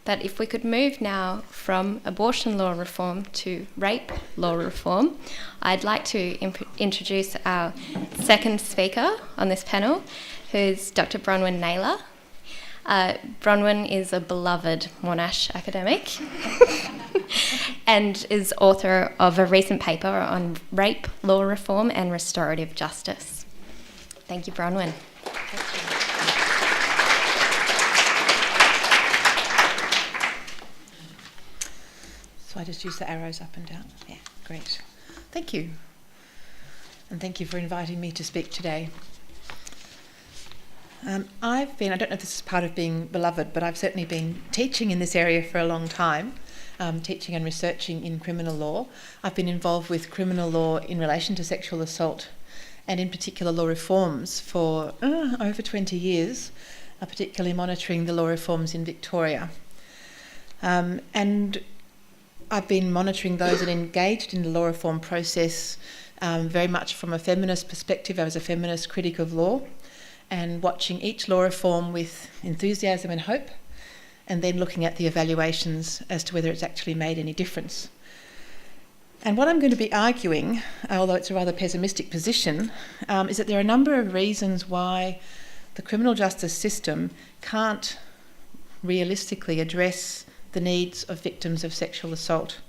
that if we could move now from abortion law reform to rape law reform, I'd like to introduce our second speaker on this panel, who's Dr. Bronwyn Naylor. Bronwyn is a beloved Monash academic and is author of a recent paper on rape law reform and restorative justice. Thank you, Bronwyn. So I just use the arrows up and down. Yeah, great. Thank you. And thank you for inviting me to speak today. I don't know if this is part of being beloved, but I've certainly been teaching in this area for a long time, teaching and researching in criminal law. I've been involved with criminal law in relation to sexual assault and in particular law reforms for over 20 years, particularly monitoring the law reforms in Victoria. And I've been monitoring those and engaged in the law reform process very much from a feminist perspective. I was a feminist critic of law and watching each law reform with enthusiasm and hope, and then looking at the evaluations as to whether it's actually made any difference. And what I'm going to be arguing, although it's a rather pessimistic position, is that there are a number of reasons why the criminal justice system can't realistically address the needs of victims of sexual assault.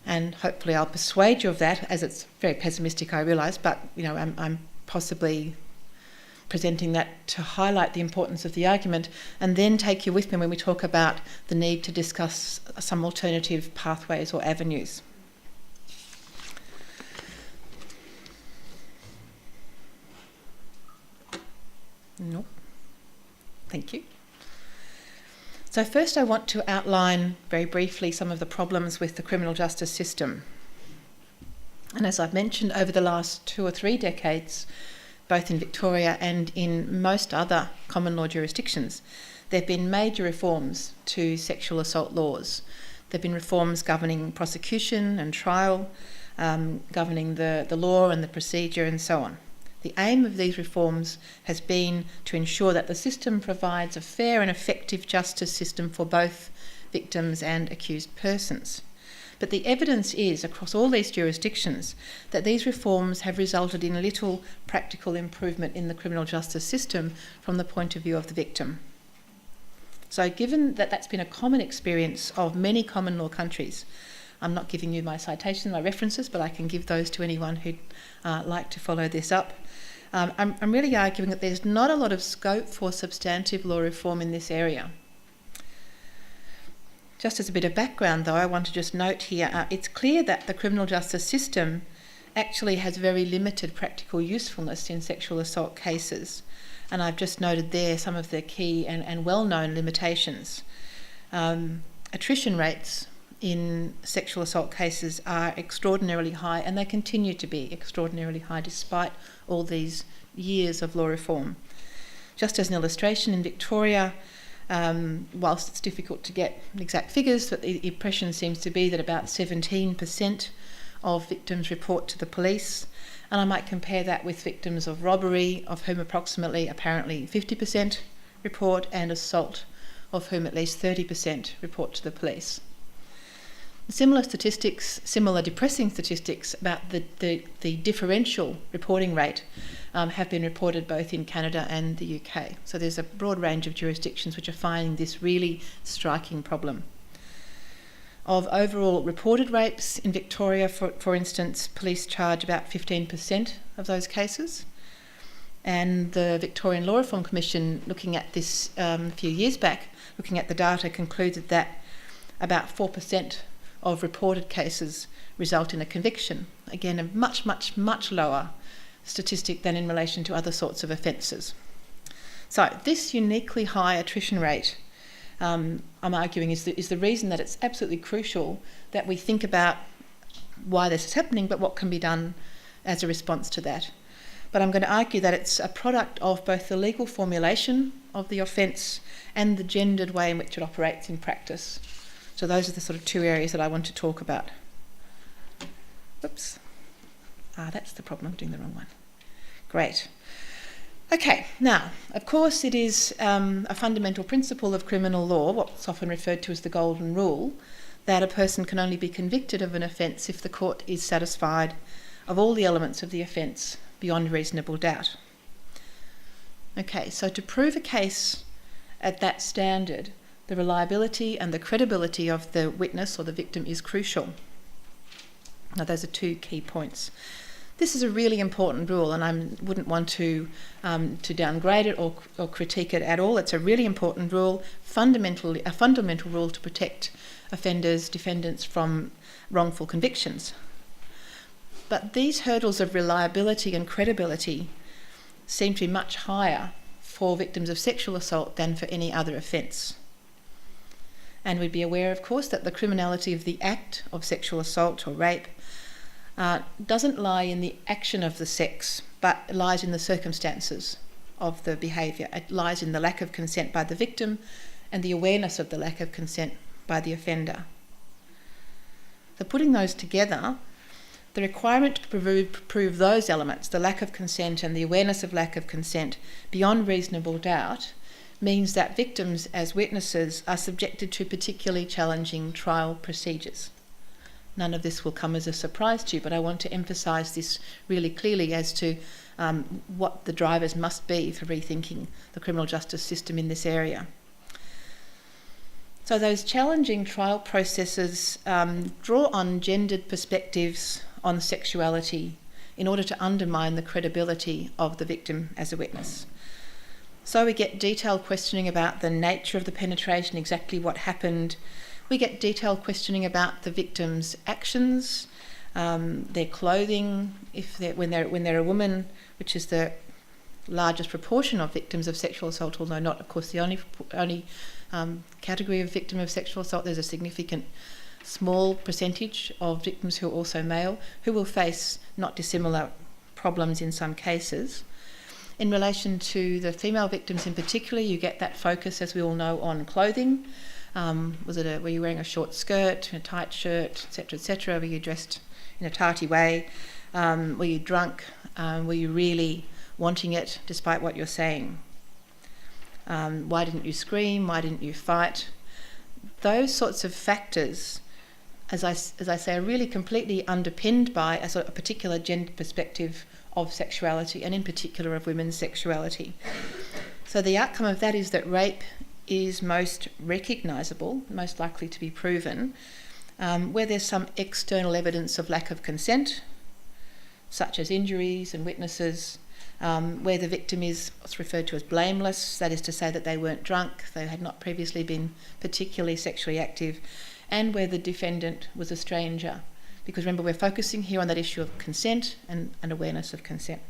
And hopefully I'll persuade you of that, as it's very pessimistic, I realise, but I'm possibly presenting that to highlight the importance of the argument, and then take you with me when we talk about the need to discuss some alternative pathways or avenues. Nope. Thank you. So first I want to outline very briefly some of the problems with the criminal justice system. And as I've mentioned, over the last 2 or 3 decades, both in Victoria and in most other common law jurisdictions, there have been major reforms to sexual assault laws. There have been reforms governing prosecution and trial, governing the law and the procedure and so on. The aim of these reforms has been to ensure that the system provides a fair and effective justice system for both victims and accused persons. But the evidence is, across all these jurisdictions, that these reforms have resulted in little practical improvement in the criminal justice system from the point of view of the victim. So given that that's been a common experience of many common law countries, I'm not giving you my citations, my references, but I can give those to anyone who'd like to follow this up. I'm really arguing that there's not a lot of scope for substantive law reform in this area. Just as a bit of background, though, I want to just note here, it's clear that the criminal justice system actually has very limited practical usefulness in sexual assault cases. And I've just noted there some of the key and well-known limitations. Attrition rates in sexual assault cases are extraordinarily high, and they continue to be extraordinarily high despite all these years of law reform. Just as an illustration, in Victoria, whilst it's difficult to get exact figures, but the impression seems to be that about 17% of victims report to the police, and I might compare that with victims of robbery, of whom apparently 50% report, and assault, of whom at least 30% report to the police. Similar depressing statistics about the differential reporting rate have been reported both in Canada and the UK. So there's a broad range of jurisdictions which are finding this really striking problem. Of overall reported rapes in Victoria, for instance, police charge about 15% of those cases. And the Victorian Law Reform Commission, looking at this a few years back, looking at the data, concluded that about 4% of reported cases result in a conviction. Again, a much, much, much lower statistic than in relation to other sorts of offences. So this uniquely high attrition rate, I'm arguing, is the reason that it's absolutely crucial that we think about why this is happening, but what can be done as a response to that. But I'm going to argue that it's a product of both the legal formulation of the offence and the gendered way in which it operates in practice. So those are the sort of 2 areas that I want to talk about. Oops. That's the problem. I'm doing the wrong one. Great. Okay, now, of course, it is a fundamental principle of criminal law, what's often referred to as the golden rule, that a person can only be convicted of an offence if the court is satisfied of all the elements of the offence beyond reasonable doubt. Okay, so to prove a case at that standard, the reliability and the credibility of the witness or the victim is crucial. Now, those are two key points. This is a really important rule, and I wouldn't want to downgrade it or critique it at all. It's a really important rule, a fundamental rule to protect offenders, defendants from wrongful convictions. But these hurdles of reliability and credibility seem to be much higher for victims of sexual assault than for any other offence. And we'd be aware, of course, that the criminality of the act of sexual assault or rape doesn't lie in the action of the sex, but lies in the circumstances of the behaviour. It lies in the lack of consent by the victim and the awareness of the lack of consent by the offender. So putting those together, the requirement to prove those elements, the lack of consent and the awareness of lack of consent, beyond reasonable doubt, means that victims as witnesses are subjected to particularly challenging trial procedures. None of this will come as a surprise to you, but I want to emphasise this really clearly as to what the drivers must be for rethinking the criminal justice system in this area. So those challenging trial processes draw on gendered perspectives on sexuality in order to undermine the credibility of the victim as a witness. So we get detailed questioning about the nature of the penetration, exactly what happened. We get detailed questioning about the victim's actions, their clothing, when they're a woman, which is the largest proportion of victims of sexual assault, although not, of course, the only category of victim of sexual assault. There's a significant small percentage of victims who are also male, who will face not dissimilar problems in some cases. In relation to the female victims in particular, you get that focus, as we all know, on clothing. Were you wearing a short skirt, a tight shirt, etc., etc.? Were you dressed in a tarty way? Were you drunk? Were you really wanting it, despite what you're saying? Why didn't you scream? Why didn't you fight? Those sorts of factors, as I say, are really completely underpinned by a particular gender perspective of sexuality, and in particular of women's sexuality. So the outcome of that is that rape is most recognisable, most likely to be proven, where there's some external evidence of lack of consent, such as injuries and witnesses, where the victim is what's referred to as blameless, that is to say that they weren't drunk, they had not previously been particularly sexually active, and where the defendant was a stranger. Because remember, we're focusing here on that issue of consent and awareness of consent.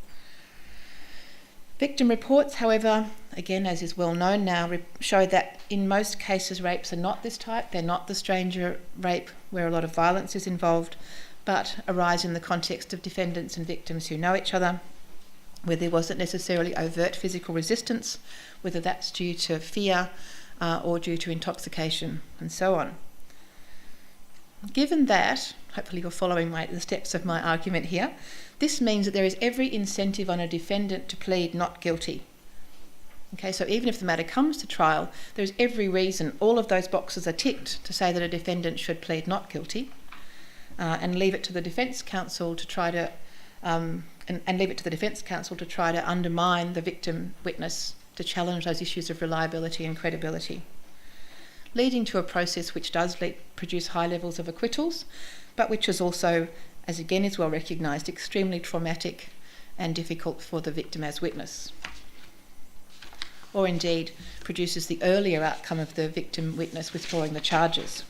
Victim reports, however, again, as is well known now, show that in most cases rapes are not this type. They're not the stranger rape where a lot of violence is involved, but arise in the context of defendants and victims who know each other, where there wasn't necessarily overt physical resistance, whether that's due to fear or due to intoxication and so on. Given that, hopefully you're following the steps of my argument here, this means that there is every incentive on a defendant to plead not guilty. Okay, so even if the matter comes to trial, there's every reason, all of those boxes are ticked to say that a defendant should plead not guilty, and leave it to the defence counsel to try to undermine the victim witness, to challenge those issues of reliability and credibility, leading to a process which does produce high levels of acquittals, but which is also, as again is well recognised, extremely traumatic and difficult for the victim as witness, or indeed produces the earlier outcome of the victim witness withdrawing the charges.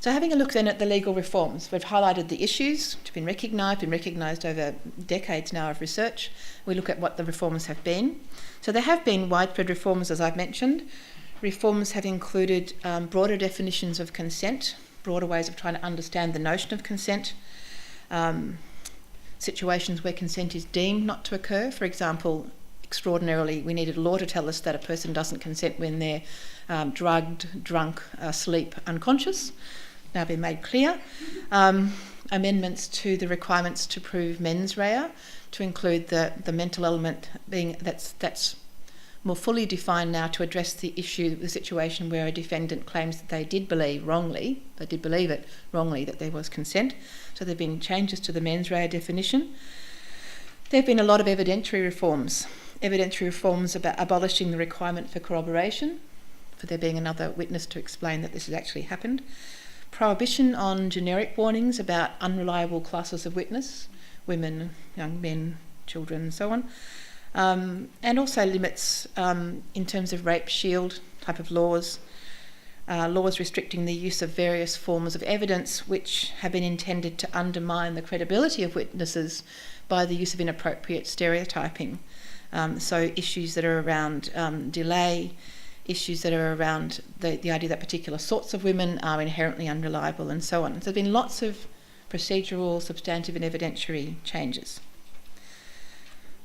So having a look then at the legal reforms, we've highlighted the issues which have been recognised over decades now of research. We look at what the reforms have been. So there have been widespread reforms, as I've mentioned. Reforms have included broader definitions of consent, broader ways of trying to understand the notion of consent, situations where consent is deemed not to occur. For example, extraordinarily, we needed a law to tell us that a person doesn't consent when they're drugged, drunk, asleep, unconscious. Now been made clear. Amendments to the requirements to prove mens rea, to include the mental element being that's more fully defined now to address the issue, the situation where a defendant claims that they did believe it wrongly that there was consent. So there have been changes to the mens rea definition. There have been a lot of evidentiary reforms about abolishing the requirement for corroboration, for there being another witness to explain that this has actually happened. Prohibition on generic warnings about unreliable classes of witness, women, young men, children, and so on. And also limits in terms of rape shield type of laws, laws restricting the use of various forms of evidence which have been intended to undermine the credibility of witnesses by the use of inappropriate stereotyping. So issues that are around delay, issues that are around the idea that particular sorts of women are inherently unreliable, and so on. So there have been lots of procedural, substantive and evidentiary changes.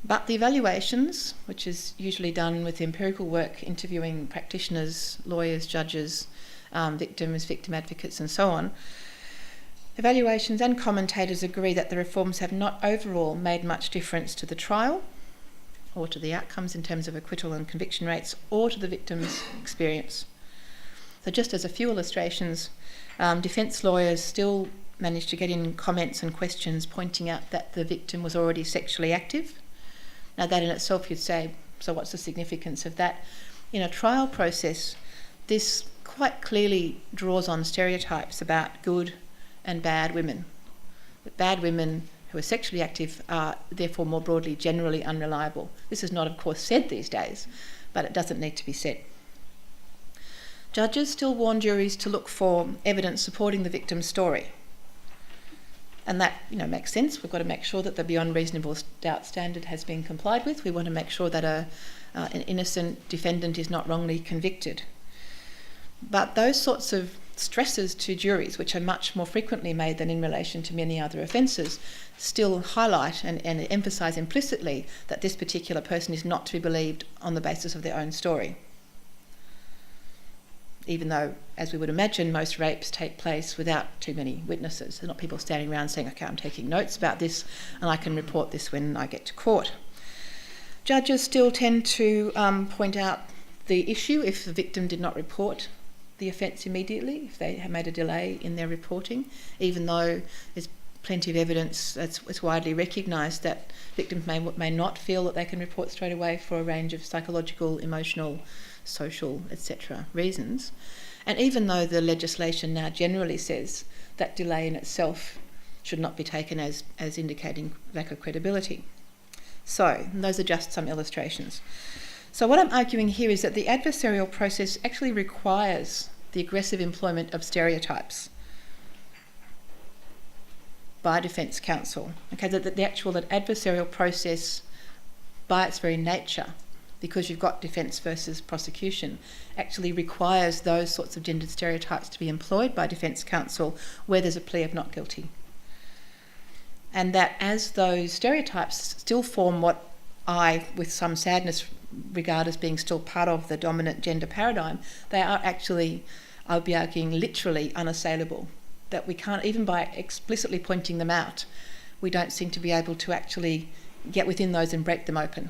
But the evaluations, which is usually done with empirical work, interviewing practitioners, lawyers, judges, victims, victim advocates and so on, evaluations and commentators agree that the reforms have not overall made much difference to the trial or to the outcomes in terms of acquittal and conviction rates or to the victim's experience. So just as a few illustrations, defence lawyers still managed to get in comments and questions pointing out that the victim was already sexually active. Now that in itself you'd say, so what's the significance of that? In a trial process, this quite clearly draws on stereotypes about good and bad women. That bad women who are sexually active are therefore more broadly generally unreliable. This is not, of course, said these days, but it doesn't need to be said. Judges still warn juries to look for evidence supporting the victim's story. And that, makes sense. We've got to make sure that the beyond reasonable doubt standard has been complied with. We want to make sure that an innocent defendant is not wrongly convicted. But those sorts of stresses to juries, which are much more frequently made than in relation to many other offences, still highlight and emphasise implicitly that this particular person is not to be believed on the basis of their own story. Even though, as we would imagine, most rapes take place without too many witnesses. They're not people standing around saying, okay, I'm taking notes about this and I can report this when I get to court. Judges still tend to point out the issue if the victim did not report the offence immediately, if they have made a delay in their reporting, even though there's plenty of evidence that's widely recognised that victims may not feel that they can report straight away for a range of psychological, emotional, social, etc. reasons. And even though the legislation now generally says that delay in itself should not be taken as indicating lack of credibility. So those are just some illustrations. So what I'm arguing here is that the adversarial process actually requires the aggressive employment of stereotypes by defence counsel. Okay, that the adversarial process, by its very nature, because you've got defence versus prosecution, actually requires those sorts of gendered stereotypes to be employed by defence counsel where there's a plea of not guilty. And that as those stereotypes still form what I, with some sadness, regard as being still part of the dominant gender paradigm, they are actually, I would be arguing, literally unassailable. That we can't, even by explicitly pointing them out, we don't seem to be able to actually get within those and break them open.